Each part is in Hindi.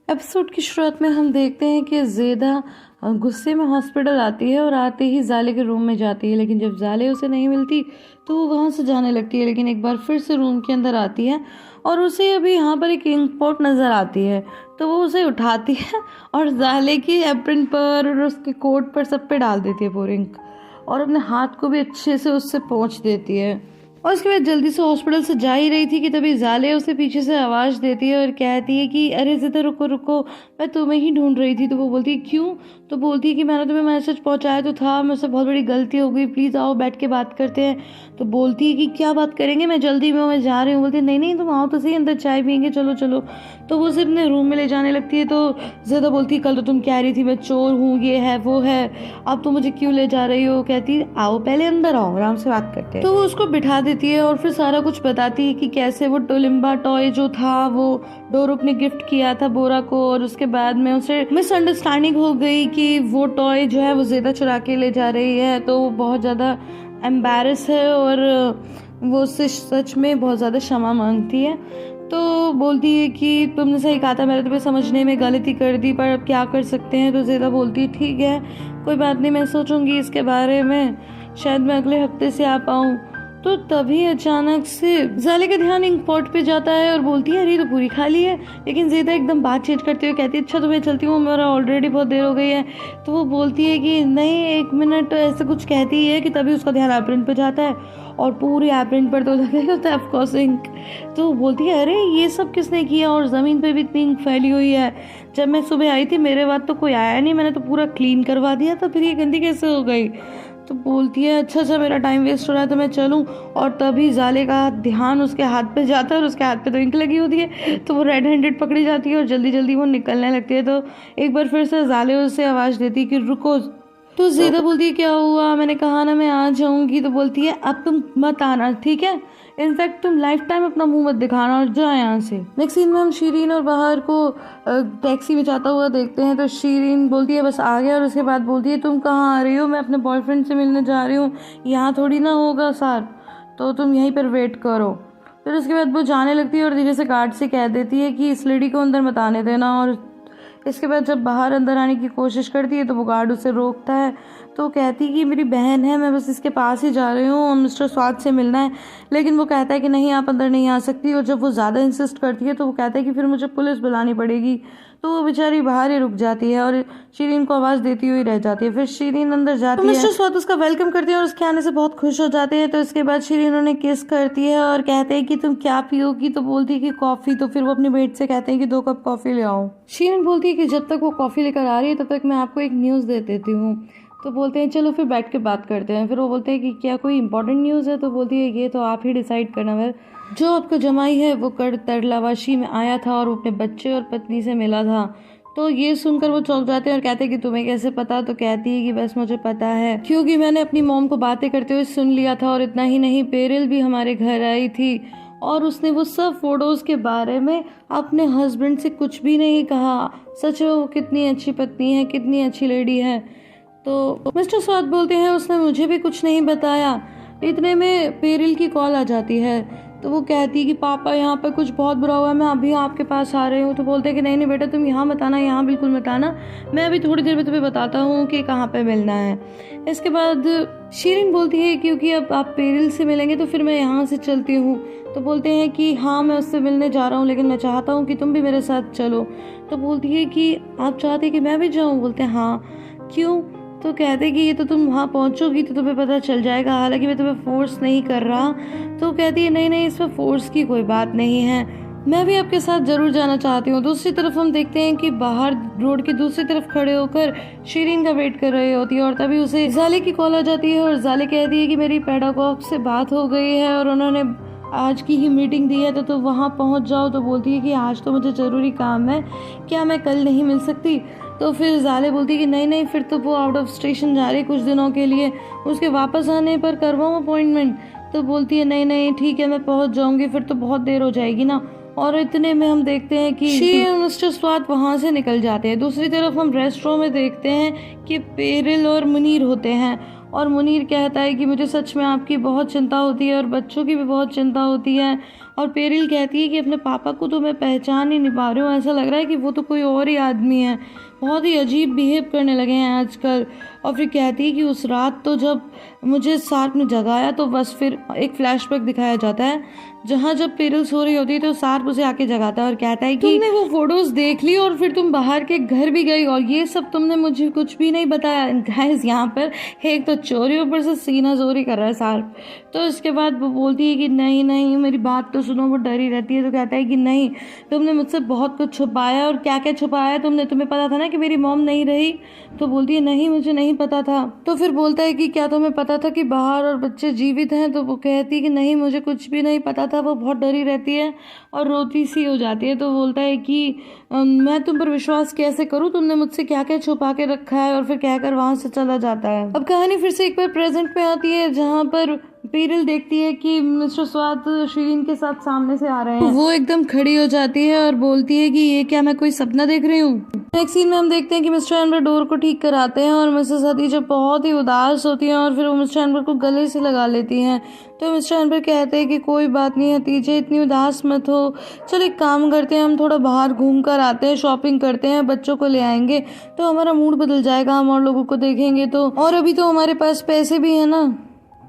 एपिसोड की शुरुआत में हम देखते हैं कि ज़ेदा गुस्से में हॉस्पिटल आती है और आते ही ज़ाले के रूम में जाती है, लेकिन जब ज़ाले उसे नहीं मिलती तो वो वहाँ से जाने लगती है। लेकिन एक बार फिर से रूम के अंदर आती है और उसे अभी यहाँ पर एक इंक पॉट नज़र आती है, तो वो उसे उठाती है और ज़ाले की एप्रन पर और उसके कोट पर सब पे डाल देती है पूरी इंक, और अपने हाथ को भी अच्छे से उससे पोंछ देती है। और उसके बाद जल्दी से हॉस्पिटल से जा ही रही थी कि तभी ज़ाले उसे पीछे से आवाज़ देती है और कहती है कि अरे ज़िद्दा रुको रुको, मैं तुम्हें ही ढूंढ रही थी। तो वो बोलती है क्यों? तो बोलती है कि मैंने तुम्हें मैसेज पहुंचाया तो था, मुझसे बहुत बड़ी गलती हो गई, प्लीज़ आओ बैठ के बात करते हैं। तो बोलती है कि क्या बात करेंगे, मैं जल्दी में हूँ, मैं जा रही हूँ। बोलती है नहीं नहीं तुम आओ तो सही, अंदर चाय पियेंगे, चलो चलो। तो वो उसे अपने रूम में ले जाने लगती है। तो ज़िद्दा बोलती है कल तो तुम कह रही थी मैं चोर हूँ, ये है वो है, अब तुम मुझे क्यों ले जा रही हो? कहती आओ पहले अंदर आओ, आराम से बात करते हैं। तो वो उसको बिठा देती है और फिर सारा कुछ बताती है कि कैसे वो टोलिम्बा टॉय जो था वो डोरुक ने गिफ्ट किया था बोरा को, और उसके बाद में उसे मिसअंडरस्टैंडिंग हो गई कि वो टॉय जो है वो ज़ेदा चुरा के ले जा रही है। तो वो बहुत ज़्यादा एम्बैरस है और वो उससे सच में बहुत ज़्यादा क्षमा मांगती है। तो बोलती है कि तुमने सही कहा था, मैंने तुम्हें समझने में गलती कर दी, पर अब क्या कर सकते हैं। तो ज़ेदा बोलती है ठीक है कोई बात नहीं, मैं सोचूंगी इसके बारे में, शायद मैं अगले हफ्ते से आ पाऊँ। तो तभी अचानक से ज़ाले का ध्यान इंक पॉट पे जाता है और बोलती है अरे तो पूरी खाली है। लेकिन ज़ेदा एकदम बात चेंज करते हुए कहती है अच्छा तो मैं चलती हूँ, मेरा ऑलरेडी बहुत देर हो गई है। तो वो बोलती है कि नहीं एक मिनट, ऐसे कुछ कहती है कि तभी उसका ध्यान एप्रन पे जाता है और पूरी एप्रन पर तो लगा होता है ऑफकोर्स इंक। तो बोलती है अरे ये सब किसने किया, और ज़मीन पे भी इतनी इंक फैली हुई है, जब मैं सुबह आई थी मेरे बाद तो कोई आया नहीं, मैंने तो पूरा क्लीन करवा दिया था, फिर ये गंदी कैसे हो गई? तो बोलती है अच्छा अच्छा मेरा टाइम वेस्ट हो रहा है तो मैं चलूँ। और तभी ज़ाले का ध्यान उसके हाथ पे जाता है और उसके हाथ पे तो इंक लगी होती है, तो वो रेड हैंडेड पकड़ी जाती है और जल्दी जल्दी वो निकलने लगती है। तो एक बार फिर से ज़ाले उसे आवाज़ देती है कि रुको। तो ज़ेदा बोलती है क्या हुआ, मैंने कहा ना मैं आ जाऊंगी। तो बोलती है अब तुम मत आना ठीक है, इनफैक्ट तुम लाइफ टाइम अपना मुंह मत दिखाना और जाओ यहाँ से। नेक्स्ट सीन में हम शीरीन और बाहर को टैक्सी में जाता हुआ देखते हैं। तो शीरीन बोलती है बस आ गया, और उसके बाद बोलती है तुम कहाँ आ रही हो? मैं अपने बॉयफ्रेंड से मिलने जा रही हूँ, यहाँ थोड़ी ना होगा सार, तो तुम यहीं पर वेट करो। फिर उसके बाद वो जाने लगती है और धीरे से गार्ड से कह देती है कि इस लेडी को अंदर मत आने देना। और इसके बाद जब बाहर अंदर आने की कोशिश करती है तो वो गार्ड उसे रोकता है। तो कहती है कि मेरी बहन है, मैं बस इसके पास ही जा रही हूँ, मिस्टर स्वाद से मिलना है। लेकिन वो कहता है कि नहीं आप अंदर नहीं आ सकती, और जब वो ज़्यादा इंसिस्ट करती है तो वो कहता है कि फिर मुझे पुलिस बुलानी पड़ेगी। तो वो बेचारी बाहर ही रुक जाती है और शीरीन को आवाज़ देती हुई रह जाती है। फिर शीरीन अंदर जाती है, मिस्टर स्वाद उसका वेलकम करते हैं और उसके आने से बहुत खुश हो जाते हैं। तो इसके बाद शीरीन उन्हें किस करती है और कहते हैं कि तुम क्या पियोगी? तो बोलती है कि कॉफ़ी। तो फिर वो अपनी मेट से कहते हैं कि 2 कप कॉफ़ी ले आओ। शीरीन बोलती है कि जब तक वो कॉफ़ी लेकर आ रही है तब तक मैं आपको एक न्यूज़ दे देती हूँ। तो बोलते हैं चलो फिर बैठ के बात करते हैं। फिर वो बोलते हैं कि क्या कोई इंपॉर्टेंट न्यूज़ है? तो बोलती है ये तो आप ही डिसाइड करना। फिर जो आपका जमाई है वो कल तरलावाशी में आया था और वो अपने बच्चे और पत्नी से मिला था। तो ये सुनकर वो चौंक जाते हैं और कहते हैं कि तुम्हें कैसे पता? तो कहती है कि बस मुझे पता है क्योंकि मैंने अपनी मॉम को बातें करते हुए सुन लिया था, और इतना ही नहीं पेरिल भी हमारे घर आई थी और उसने वो सब फोटोज़ के बारे में अपने हस्बैंड से कुछ भी नहीं कहा। सच में वो कितनी अच्छी पत्नी है, कितनी अच्छी लेडी है। तो मिस्टर स्वाद बोलते हैं उसने मुझे भी कुछ नहीं बताया। इतने में पेरिल की कॉल आ जाती है। तो वो कहती है कि पापा यहाँ पर कुछ बहुत बुरा हुआ है, मैं अभी आपके पास आ रही हूँ। तो बोलते हैं कि नहीं नहीं बेटा तुम यहाँ मत आना, यहाँ बिल्कुल मत आना, मैं अभी थोड़ी देर में तुम्हें बताता हूँ कि कहाँ पे मिलना है। इसके बाद शीरीन बोलती है क्योंकि अब आप पेरिल से मिलेंगे तो फिर मैं यहाँ से चलती हूँ। तो बोलते हैं कि हाँ मैं उससे मिलने जा रहा हूँ, लेकिन मैं चाहता हूँ कि तुम भी मेरे साथ चलो। तो बोलती है कि आप चाहते हैं कि मैं भी जाऊँ? बोलते हैं हाँ क्यों? तो कहते कि ये तो तुम वहाँ पहुँचोगी तो तुम्हें पता चल जाएगा, हालांकि मैं तुम्हें फोर्स नहीं कर रहा। तो कहती है नहीं नहीं इसमें फोर्स की कोई बात नहीं है, मैं भी आपके साथ ज़रूर जाना चाहती हूँ। दूसरी तरफ हम देखते हैं कि बाहर रोड की दूसरी तरफ खड़े होकर शीरीन का वेट कर रही होती है, और तभी उसे ज़ाले की कॉल आ जाती है और ज़ाले कहती है कि मेरी पेडागॉग से बात हो गई है और उन्होंने आज की ही मीटिंग दी है तो वहाँ पहुँच जाओ। तो बोलती है कि आज तो मुझे ज़रूरी काम है, क्या मैं कल नहीं मिल सकती? तो फिर ज़ाले बोलती है कि नहीं नहीं फिर तो वो आउट ऑफ स्टेशन जा रही है कुछ दिनों के लिए, उसके वापस आने पर करवाऊँ अपॉइंटमेंट? तो बोलती है नहीं नहीं ठीक है मैं पहुंच जाऊंगी, फिर तो बहुत देर हो जाएगी ना। और इतने में हम देखते हैं कि शी और मिस्टर स्वाद वहाँ से निकल जाते हैं। दूसरी तरफ हम रेस्टोरेंट में देखते हैं कि पेरिल और मुनीर होते हैं और मुनीर कहता है कि मुझे सच में आपकी बहुत चिंता होती है और बच्चों की भी बहुत चिंता होती है। और पेरिल कहती है कि अपने पापा को तो मैं पहचान ही नहीं पा रही हूँ, ऐसा लग रहा है कि वो तो कोई और ही आदमी है, बहुत ही अजीब बिहेव करने लगे हैं आजकल। और फिर कहती है कि उस रात तो जब मुझे सार्प ने जगाया तो बस फिर एक फ्लैशबैक दिखाया जाता है जहाँ जब पेरिल सो रही होती है तो सार्प उसे आके जगाता है और कहता है कि तुमने वो फोटोज देख ली और फिर तुम बाहर के घर भी गई और ये सब तुमने मुझे कुछ भी नहीं बताया। गाइस यहाँ पर एक तो चोरी ऊपर से सीना चोरी कर रहा है सार्प। तो इसके बाद वो बोलती है कि नहीं नहीं मेरी बात तो सुनो, वो डरी रहती है। तो कहता है कि नहीं, तुमने मुझसे बहुत कुछ छुपाया। और क्या क्या छुपाया तुमने? तुम्हें पता था ना कि मेरी मॉम नहीं रही? तो बोलती है नहीं मुझे नहीं पता था। तो फिर बोलता है कि क्या तुम्हें पता था कि बाहर और बच्चे जीवित हैं? तो वो कहती है कि नहीं मुझे कुछ भी नहीं पता था। वो बहुत डरी रहती है और रोती सी हो जाती है। तो बोलता है कि मैं तुम पर विश्वास कैसे करूं, तुमने मुझसे क्या क्या छुपा के रखा है। और फिर कहकर वहां से चला जाता है। अब कहानी फिर से एक बार प्रेजेंट में आती है जहाँ पर पेरिल देखती है कि मिस्टर स्वाद शीरीन के साथ सामने से आ रहे हैं। वो एकदम खड़ी हो जाती है और बोलती है कि ये क्या मैं कोई सपना देख रही हूँ। नेक्स्ट सीन में हम देखते हैं कि मिस्टर एम्बर डोर को ठीक कराते हैं और मिसेस हदीजा बहुत ही उदास होती हैं और फिर वो मिस्टर एम्बर को गले से लगा लेती हैं। तो मिस्टर एम्बर कहते हैं कि कोई बात नहीं हतीजे, इतनी उदास मत हो, चल एक काम करते हैं, हम थोड़ा बाहर घूम कर आते हैं, शॉपिंग करते हैं, बच्चों को ले आएंगे तो हमारा मूड बदल जाएगा, हम और लोगों को देखेंगे तो, और अभी तो हमारे पास पैसे भी है ना।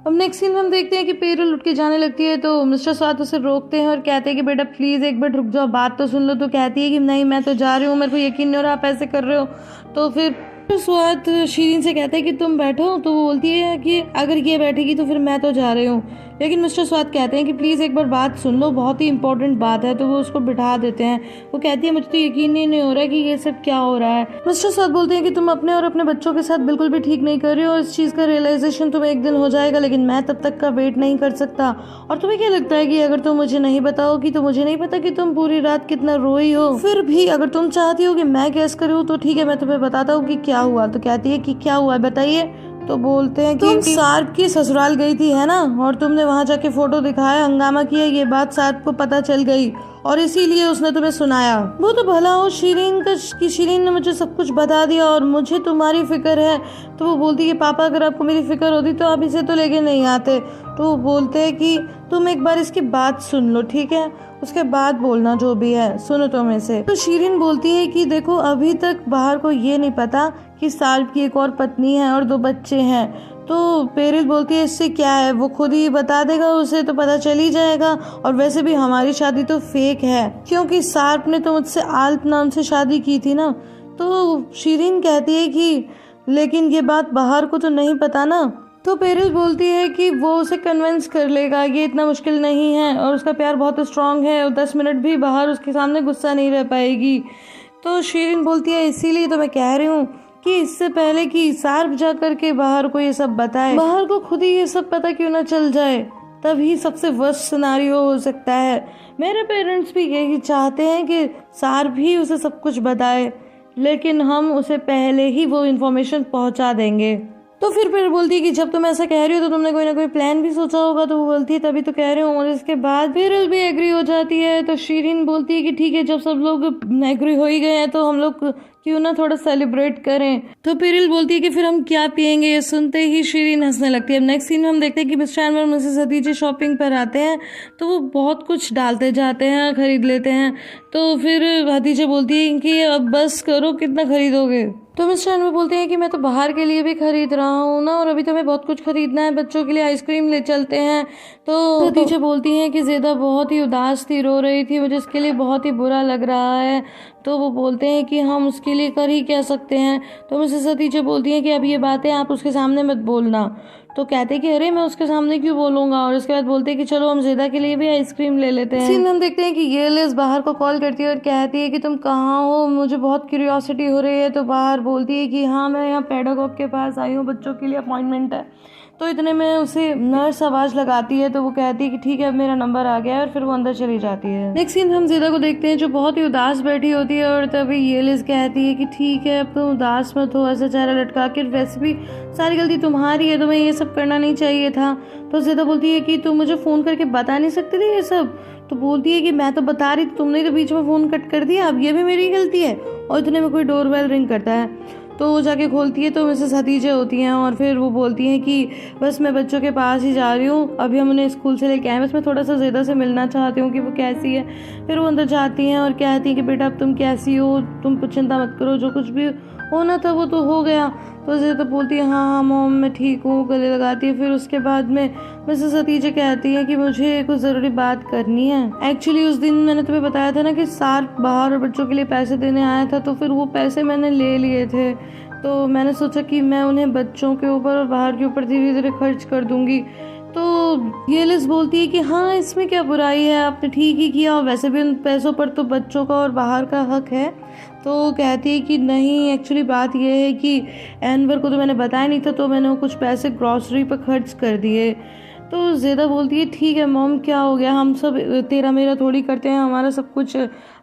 अब नेक्स्ट सीन में हम देखते हैं कि पेरिल उठ के जाने लगती है तो मिस्टर स्वाद उसे रोकते हैं और कहते हैं कि बेटा प्लीज़ एक बार रुक जाओ, बात तो सुन लो। तो कहती है कि नहीं मैं तो जा रही हूँ, मेरे को यकीन नहीं हो रहा आप ऐसे कर रहे हो। तो फिर स्वाद शीरीन से कहता है कि तुम बैठो। तो वो बोलती है कि अगर ये बैठेगी तो फिर मैं तो जा रही हूँ। लेकिन मिस्टर स्वाद कहते हैं कि प्लीज़ एक बार बात सुन लो, बहुत ही इंपॉर्टेंट बात है। तो वो उसको बिठा देते हैं। वो कहती है मुझे तो यकीन ही नहीं हो रहा है कि ये सब क्या हो रहा है। मिस्टर स्वाद बोलते हैं कि तुम अपने और अपने बच्चों के साथ बिल्कुल भी ठीक नहीं कर रही हो और इस चीज़ का रियलाइजेशन तुम्हें एक दिन हो जाएगा, लेकिन मैं तब तक का वेट नहीं कर सकता। और तुम्हें क्या लगता है कि अगर तुम मुझे नहीं बताओगी तो मुझे नहीं पता कि तुम पूरी रात कितना रोई हो। फिर भी अगर तुम चाहती हो कि मैं गेस करूँ तो ठीक है, मैं तुम्हें बताता हूँ कि क्या हुआ। तो कहती है कि क्या हुआ बताइए। तो बोलते हैं कि तुम सार्प की ससुराल गई थी है ना, और तुमने वहां जाके फोटो दिखाया, हंगामा किया, ये बात सार्प को पता चल गई और इसीलिए उसने तुम्हें सुनाया। वो तो भला हो शीरीन का कि शीरीन ने मुझे सब कुछ बता दिया और मुझे तुम्हारी फिक्र है। तो वो बोलती है पापा अगर आपको मेरी फिक्र होती तो आप इसे तो लेके नहीं आते। तो वो बोलते हैं कि तुम एक बार इसकी बात सुन लो ठीक है, उसके बाद बोलना जो भी है, सुनो तुम इसे। तो शीरीन बोलती है कि देखो अभी तक बाहर को ये नहीं पता कि सार्प की एक और पत्नी है और 2 बच्चे हैं। तो पेरिल बोलती है इससे क्या है, वो खुद ही बता देगा, उसे तो पता चल ही जाएगा। और वैसे भी हमारी शादी तो फेक है क्योंकि सार्प ने तो मुझसे आल्प नाम से शादी की थी ना। तो शीरीन कहती है कि लेकिन ये बात बाहर को तो नहीं पता ना। तो पेरिल बोलती है कि वो उसे कन्विंस कर लेगा, ये इतना मुश्किल नहीं है और उसका प्यार बहुत स्ट्रांग है और 10 मिनट भी बाहर उसके सामने गुस्सा नहीं रह पाएगी। तो शीरीन बोलती है इसीलिए तो मैं कह रही हूँ कि इससे पहले कि सार्प जा कर के बाहर को ये सब बताए, बाहर को खुद ही ये सब पता क्यों ना चल जाए, तभी सबसे वर्स्ट सिनारियो हो सकता है। मेरे पेरेंट्स भी यही चाहते हैं कि सार्प ही उसे सब कुछ बताए, लेकिन हम उसे पहले ही वो इन्फॉर्मेशन पहुंचा देंगे। तो फिर बोलती है कि जब तुम ऐसा कह रही हो तो तुमने कोई ना कोई प्लान भी सोचा होगा। तो वो बोलती है तभी तो कह रही हूँ। और इसके बाद पेरिल भी एग्री हो जाती है। तो शीरीन बोलती है कि ठीक है जब सब लोग एग्री हो ही गए हैं तो हम लोग क्यों ना थोड़ा सेलिब्रेट करें। तो पेरिल बोलती है कि फिर हम क्या पियेंगे। ये सुनते ही शीरीन हंसने लगती है। अब नेक्स्ट सीन में हम देखते हैं कि मिस्टर एम्बर मिसेस हदीजा शॉपिंग पर आते हैं तो वो बहुत कुछ डालते जाते हैं, खरीद लेते हैं। तो फिर हदीजा बोलती है कि अब बस करो, कितना खरीदोगे। तो मिस्टर एम्बर बोलते हैं कि मैं तो बाहर के लिए भी खरीद रहा हूँ ना, और अभी तो हमें बहुत कुछ खरीदना है, बच्चों के लिए आइसक्रीम ले चलते हैं। तो हदीजा बोलती हैं कि ज़ेदा बहुत ही उदास थी, रो रही थी, मुझे इसके लिए बहुत ही बुरा लग रहा है। तो वो बोलते हैं कि हम उसके लिए कर ही क्या सकते हैं। तो मिसेस हदीजा बोलती हैं कि अब ये बातें आप उसके सामने मत बोलना। तो कहते हैं कि अरे मैं उसके सामने क्यों बोलूँगा। और इसके बाद बोलते हैं कि चलो हम ज़ेदा के लिए भी आइसक्रीम ले लेते हैं। सीन हम देखते हैं कि ये लिज बाहर को कॉल करती है और कहती है कि तुम कहाँ हो, मुझे बहुत क्यूरियोसिटी हो रही है। तो बाहर बोलती है कि हाँ मैं यहाँ पेडागॉग के पास आई हूँ, बच्चों के लिए अपॉइंटमेंट है। तो इतने में उसे नर्स आवाज़ लगाती है। तो वो कहती है कि ठीक है अब मेरा नंबर आ गया है, और फिर वो अंदर चली जाती है। नेक्स्ट सीन हम ज़ेदा को देखते हैं जो बहुत ही उदास बैठी होती है। और तभी ये लिज कहती है कि ठीक है अब तुम उदास मत हो, ऐसा चेहरा लटका के, वैसे भी सारी गलती तुम्हारी है, तुम्हें ये सब करना नहीं चाहिए था। तो ज़ेदा बोलती है कि तुम मुझे फ़ोन करके बता नहीं सकती थी ये सब। तो बोलती है कि मैं तो बता रही थी, तुमने तो बीच में फ़ोन कट कर दिया, अब ये भी मेरी गलती है। और इतने में कोई डोरबेल रिंग करता है। तो वो जाके खोलती है तो मिसेस हतीजे होती हैं और फिर वो बोलती हैं कि बस मैं बच्चों के पास ही जा रही हूँ, अभी हम उन्हें स्कूल से लेके आए, बस मैं थोड़ा सा ज़ेदा से मिलना चाहती हूँ कि वो कैसी है। फिर वो अंदर जाती हैं और कहती हैं कि बेटा अब तुम कैसी हो, तुम चिंता मत करो, जो कुछ भी होना था वो तो हो गया। तो ज़ेदा बोलती है हाँ हाँ मॉम मैं ठीक हूँ, गले लगाती है। फिर उसके बाद में मिसेस हतीजे कहती है कि मुझे कुछ ज़रूरी बात करनी है। एक्चुअली उस दिन मैंने तुम्हें बताया था ना कि सार्क बाहर और बच्चों के लिए पैसे देने आया था, तो फिर वो पैसे मैंने ले लिए थे, तो मैंने सोचा कि मैं उन्हें बच्चों के ऊपर और बाहर के ऊपर धीरे धीरे खर्च कर दूंगी। तो ये लिस बोलती है कि हाँ इसमें क्या बुराई है, आपने ठीक ही किया, और वैसे भी उन पैसों पर तो बच्चों का और बाहर का हक है। तो कहती है कि नहीं एक्चुअली बात यह है कि एनवर को तो मैंने बताया नहीं था, तो मैंने वो कुछ पैसे ग्रॉसरी पर खर्च कर दिए। तो ज़ेदा बोलती है ठीक है मॉम क्या हो गया, हम सब तेरा मेरा थोड़ी करते हैं, हमारा सब कुछ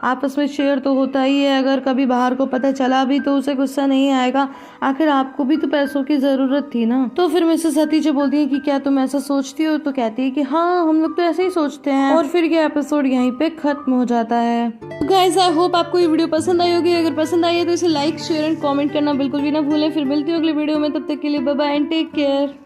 आपस में शेयर तो होता ही है, अगर कभी बाहर को पता चला भी तो उसे गुस्सा नहीं आएगा, आखिर आपको भी तो पैसों की ज़रूरत थी ना। तो फिर मिसेस हतीजे बोलती है कि क्या तुम ऐसा सोचती हो, तो कहती है कि हाँ हम लोग तो ऐसे ही सोचते हैं। और फिर ये एपिसोड यहीं पे खत्म हो जाता है। तो गाइस आई होप आपको ये वीडियो पसंद आई होगी, अगर पसंद आई है तो इसे लाइक शेयर एंड कमेंट करना बिल्कुल भी ना भूलें। फिर मिलती हूँ अगले वीडियो में, तब तक के लिए bye bye and take care.